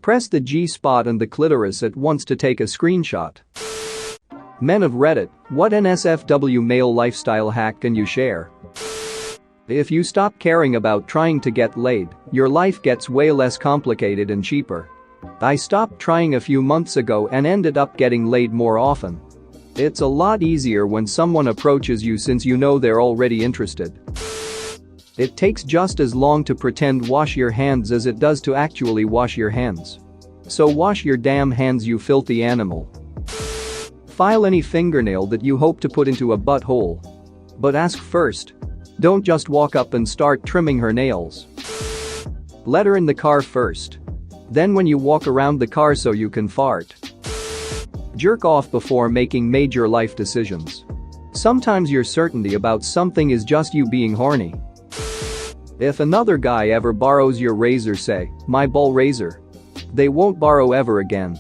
Press the G-spot and the clitoris at once to take a screenshot. Men of Reddit, what NSFW male lifestyle hack can you share? If you stop caring about trying to get laid, your life gets way less complicated and cheaper. I stopped trying a few months ago and ended up getting laid more often. It's a lot easier when someone approaches you since you know they're already interested. It takes just as long to pretend wash your hands as it does to actually wash your hands. So wash your damn hands, you filthy animal. File any fingernail that you hope to put into a butthole. But ask first. Don't just walk up and start trimming her nails. Let her in the car first. Then when you walk around the car so you can fart. Jerk off before making major life decisions. Sometimes your certainty about something is just you being horny. If another guy ever borrows your razor, say, "My ball razor." They won't borrow ever again.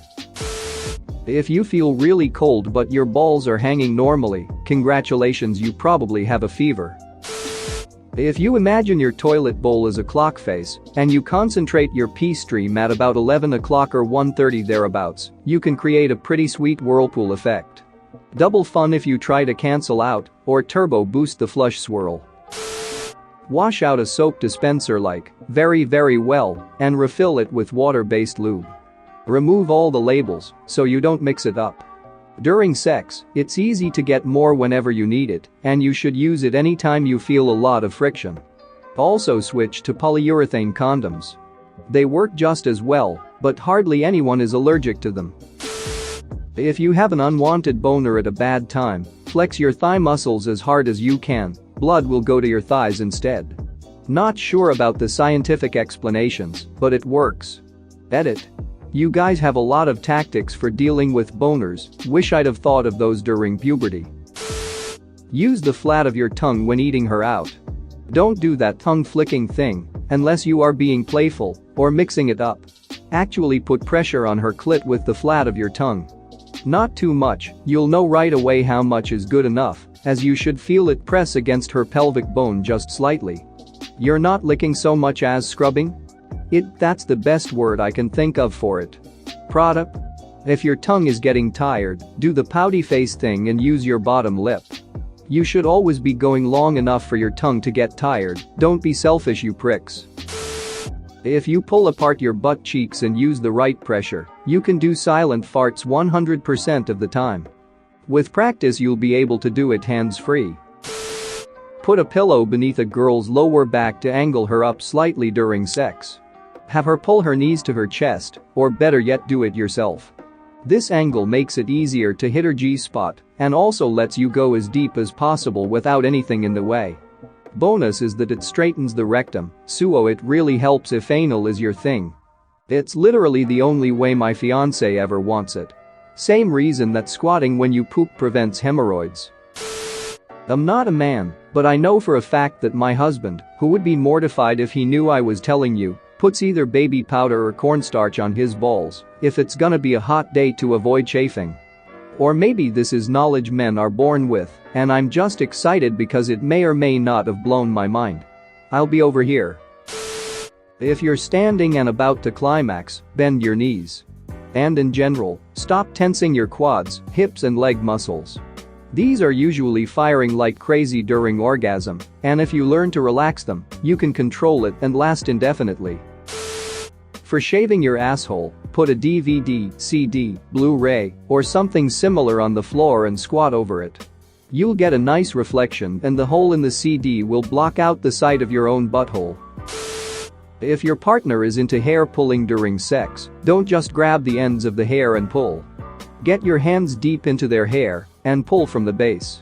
If you feel really cold but your balls are hanging normally, congratulations, you probably have a fever. If you imagine your toilet bowl as a clock face and you concentrate your pee stream at about 11 o'clock or 1:30 thereabouts, you can create a pretty sweet whirlpool effect. Double fun if you try to cancel out or turbo boost the flush swirl. Wash out a soap dispenser very well and refill it with water-based lube. Remove all the labels so you don't mix it up. During sex, it's easy to get more whenever you need it, and you should use it anytime you feel a lot of friction. Also switch to polyurethane condoms. They work just as well, but hardly anyone is allergic to them. If you have an unwanted boner at a bad time, flex your thigh muscles as hard as you can, blood will go to your thighs instead. Not sure about the scientific explanations, but it works. Edit. You guys have a lot of tactics for dealing with boners, wish I'd have thought of those during puberty. Use the flat of your tongue when eating her out. Don't do that tongue flicking thing unless you are being playful or mixing it up. Actually put pressure on her clit with the flat of your tongue. Not too much, you'll know right away how much is good enough, as you should feel it press against her pelvic bone just slightly. You're not licking so much as scrubbing? That's the best word I can think of for it. Prod. If your tongue is getting tired, do the pouty face thing and use your bottom lip. You should always be going long enough for your tongue to get tired, don't be selfish, you pricks. If you pull apart your butt cheeks and use the right pressure, you can do silent farts 100% of the time. With practice you'll be able to do it hands-free. Put a pillow beneath a girl's lower back to angle her up slightly during sex. Have her pull her knees to her chest, or better yet do it yourself. This angle makes it easier to hit her G-spot and also lets you go as deep as possible without anything in the way. Bonus is that it straightens the rectum, so it really helps if anal is your thing. It's literally the only way my fiancé ever wants it. Same reason that squatting when you poop prevents hemorrhoids. I'm not a man, but I know for a fact that my husband, who would be mortified if he knew I was telling you, puts either baby powder or cornstarch on his balls if it's gonna be a hot day to avoid chafing. Or maybe this is knowledge men are born with, and I'm just excited because it may or may not have blown my mind. I'll be over here. If you're standing and about to climax, bend your knees. And in general, stop tensing your quads, hips and leg muscles. These are usually firing like crazy during orgasm, and if you learn to relax them, you can control it and last indefinitely. For shaving your asshole, put a DVD, CD, Blu-ray, or something similar on the floor and squat over it. You'll get a nice reflection and the hole in the CD will block out the sight of your own butthole. If your partner is into hair pulling during sex, don't just grab the ends of the hair and pull. Get your hands deep into their hair and pull from the base.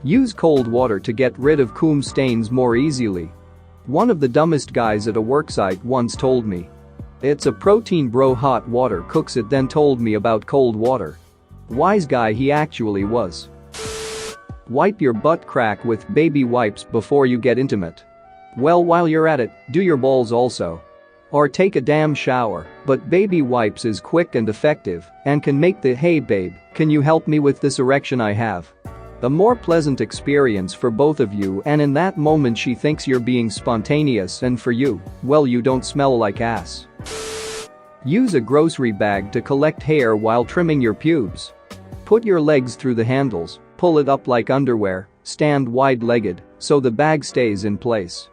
Use cold water to get rid of cum stains more easily. One of the dumbest guys at a worksite once told me. It's a protein bro, hot water cooks it, then told me about cold water. Wise guy he actually was. Wipe your butt crack with baby wipes before you get intimate. Well, while you're at it, do your balls also. Or take a damn shower, but baby wipes is quick and effective and can make the "hey babe, can you help me with this erection I have?" a more pleasant experience for both of you, and in that moment she thinks you're being spontaneous, and for you, well, you don't smell like ass. Use a grocery bag to collect hair while trimming your pubes. Put your legs through the handles, pull it up like underwear, stand wide-legged so the bag stays in place.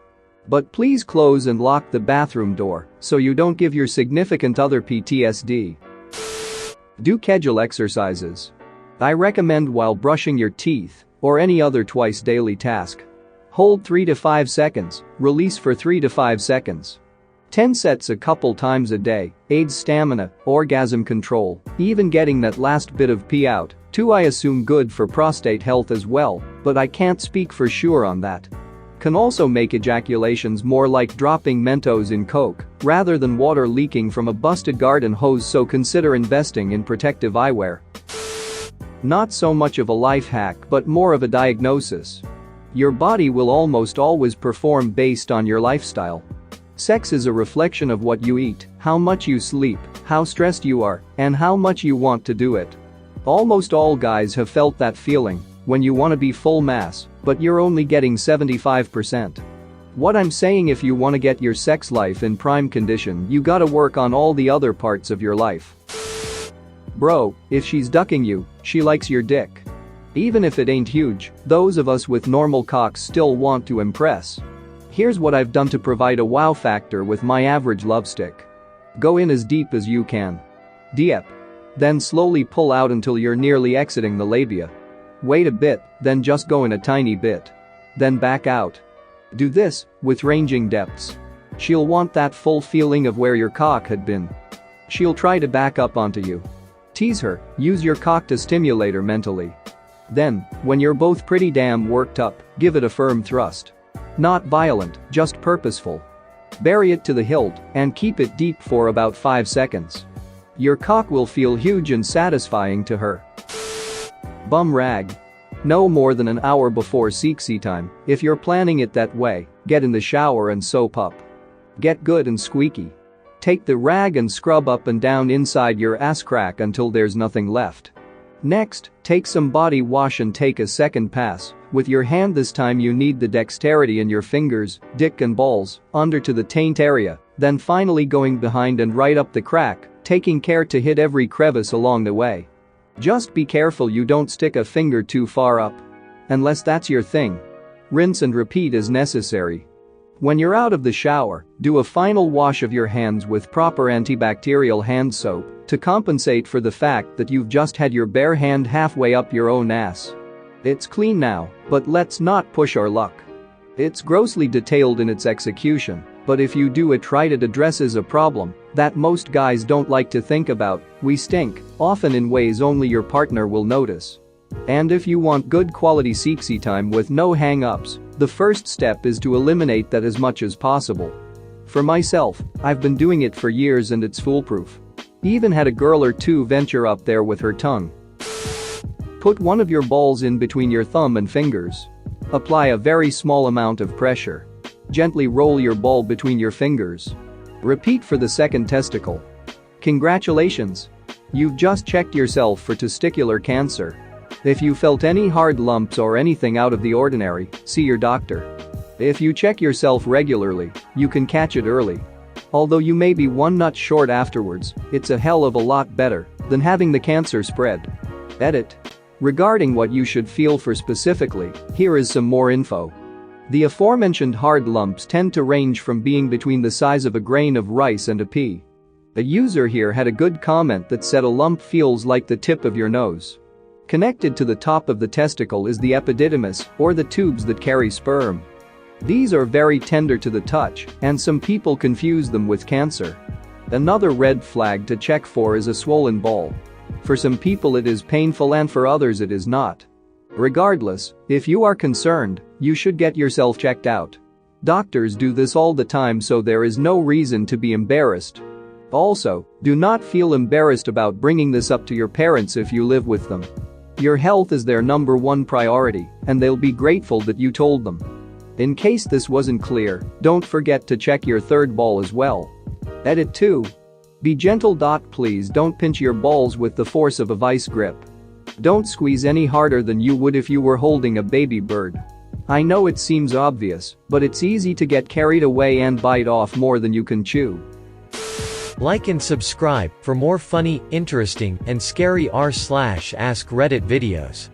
But please close and lock the bathroom door so you don't give your significant other PTSD. Do Kegel exercises. I recommend while brushing your teeth or any other twice daily task. Hold 3 to 5 seconds, release for 3 to 5 seconds. 10 sets a couple times a day aids stamina, orgasm control, even getting that last bit of pee out. 2 I assume good for prostate health as well, but I can't speak for sure on that. Can also make ejaculations more like dropping Mentos in Coke rather than water leaking from a busted garden hose, so consider investing in protective eyewear. Not so much of a life hack but more of a diagnosis. Your body will almost always perform based on your lifestyle. Sex is a reflection of what you eat, how much you sleep, how stressed you are, and how much you want to do it. Almost all guys have felt that feeling when you want to be full mass, but you're only getting 75%. What I'm saying, if you want to get your sex life in prime condition, you gotta work on all the other parts of your life. Bro, if she's ducking you, she likes your dick. Even if it ain't huge, those of us with normal cocks still want to impress. Here's what I've done to provide a wow factor with my average love stick. Go in as deep as you can. Deep. Then slowly pull out until you're nearly exiting the labia. Wait a bit, then just go in a tiny bit. Then back out. Do this with ranging depths. She'll want that full feeling of where your cock had been. She'll try to back up onto you. Tease her, use your cock to stimulate her mentally. Then, when you're both pretty damn worked up, give it a firm thrust. Not violent, just purposeful. Bury it to the hilt and keep it deep for about 5 seconds. Your cock will feel huge and satisfying to her. Bum rag. No more than an hour before sexy time, if you're planning it that way, get in the shower and soap up. Get good and squeaky. Take the rag and scrub up and down inside your ass crack until there's nothing left. Next, take some body wash and take a second pass. With your hand this time you need the dexterity in your fingers, dick and balls, under to the taint area, then finally going behind and right up the crack, taking care to hit every crevice along the way. Just be careful you don't stick a finger too far up. Unless that's your thing. Rinse and repeat as necessary. When you're out of the shower, do a final wash of your hands with proper antibacterial hand soap to compensate for the fact that you've just had your bare hand halfway up your own ass. It's clean now, but let's not push our luck. It's grossly detailed in its execution, but if you do it right, it addresses a problem that most guys don't like to think about. We stink, often in ways only your partner will notice. And if you want good quality sexy time with no hang-ups, the first step is to eliminate that as much as possible. For myself, I've been doing it for years and it's foolproof. Even had a girl or two venture up there with her tongue. Put one of your balls in between your thumb and fingers. Apply a very small amount of pressure. Gently roll your ball between your fingers. Repeat for the second testicle. Congratulations! You've just checked yourself for testicular cancer. If you felt any hard lumps or anything out of the ordinary, see your doctor. If you check yourself regularly, you can catch it early. Although you may be one nut short afterwards, it's a hell of a lot better than having the cancer spread. Edit. Regarding what you should feel for specifically, here is some more info. The aforementioned hard lumps tend to range from being between the size of a grain of rice and a pea. A user here had a good comment that said a lump feels like the tip of your nose. Connected to the top of the testicle is the epididymis, or the tubes that carry sperm. These are very tender to the touch, and some people confuse them with cancer. Another red flag to check for is a swollen ball. For some people it is painful and for others it is not. Regardless, if you are concerned, you should get yourself checked out. Doctors do this all the time, so there is no reason to be embarrassed. Also, do not feel embarrassed about bringing this up to your parents if you live with them. Your health is their number one priority, and they'll be grateful that you told them. In case this wasn't clear, don't forget to check your third ball as well. Edit 2. Be gentle. Please don't pinch your balls with the force of a vice grip. Don't squeeze any harder than you would if you were holding a baby bird. I know it seems obvious, but it's easy to get carried away and bite off more than you can chew. Like and subscribe for more funny, interesting, and scary r/ask Reddit videos.